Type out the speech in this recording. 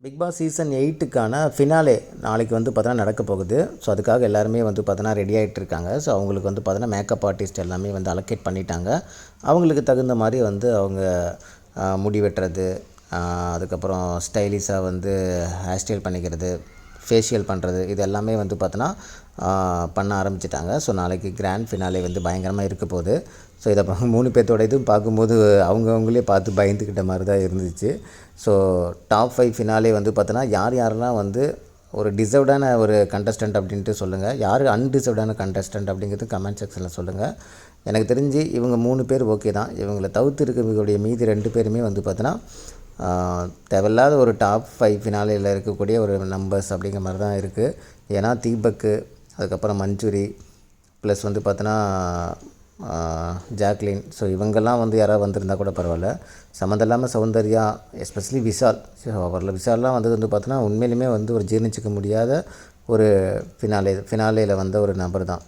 Big Boss season 8க்கான finale நாளைக்கு வந்து பார்த்தோன்னா நடக்க போகுது. ஸோ அதுக்காக எல்லாருமே வந்து பார்த்தோன்னா ரெடி ஆகிட்டு இருக்காங்க. ஸோ அவங்களுக்கு வந்து பார்த்தோன்னா மேக்கப் ஆர்டிஸ்ட் எல்லாமே வந்து அலோகேட் பண்ணிட்டாங்க. அவங்களுக்கு தகுந்த மாதிரி வந்து அவங்க முடி வெட்டுறது, அதுக்கப்புறம் ஸ்டைலிஷாக வந்து ஹேர் ஸ்டைல் பண்ணிக்கிறது, ஃபேஷியல் பண்ணுறது, இது எல்லாமே வந்து பார்த்தோன்னா பண்ண ஆரம்பிச்சிட்டாங்க. ஸோ நாளைக்கு கிராண்ட் ஃபினாலே வந்து பயங்கரமாக இருக்க போகுது. ஸோ இதை 3 பேர்த்தோட இதுவும் பார்க்கும்போது அவங்களே பார்த்து பயந்துக்கிட்ட மாதிரி தான் இருந்துச்சு. ஸோ டாப் 5 ஃபினாலே வந்து பார்த்தோன்னா யாரெல்லாம் வந்து ஒரு டிசர்வ்டான ஒரு கண்டஸ்டன்ட் அப்படின்ட்டு சொல்லுங்கள். யார் அன்டிசர்வ்டான கண்டஸ்டன்ட் அப்படிங்கிறது கமெண்ட் செக்ஷனில் சொல்லுங்கள். எனக்கு தெரிஞ்சு இவங்க 3 பேர் ஓகே தான். இவங்களை தவிர்த்து இருக்கக்கூடிய மீதி 2 பேருமே வந்து பார்த்தோன்னா தேவையில்லாத ஒரு டாப் 5 ஃபினாலேயில் இருக்கக்கூடிய ஒரு நம்பர்ஸ் அப்படிங்கிற மாதிரி தான் இருக்குது. ஏன்னா தீபக்கு, அதுக்கப்புறம் மஞ்சுரி, ப்ளஸ் வந்து பார்த்தோன்னா ஜாக்லின், ஸோ இவங்கெல்லாம் வந்து யாராவது வந்திருந்தால் கூட பரவாயில்ல. சம்மந்தம் இல்லாமல் சௌந்தர்யா, எஸ்பெஷலி விஷால், விஷால்லாம் வந்தது வந்து பார்த்தோன்னா உண்மையிலுமே வந்து ஒரு ஜீர்ணிச்சிக்க முடியாத ஒரு ஃபினாலேயில் வந்த ஒரு நபர் தான்.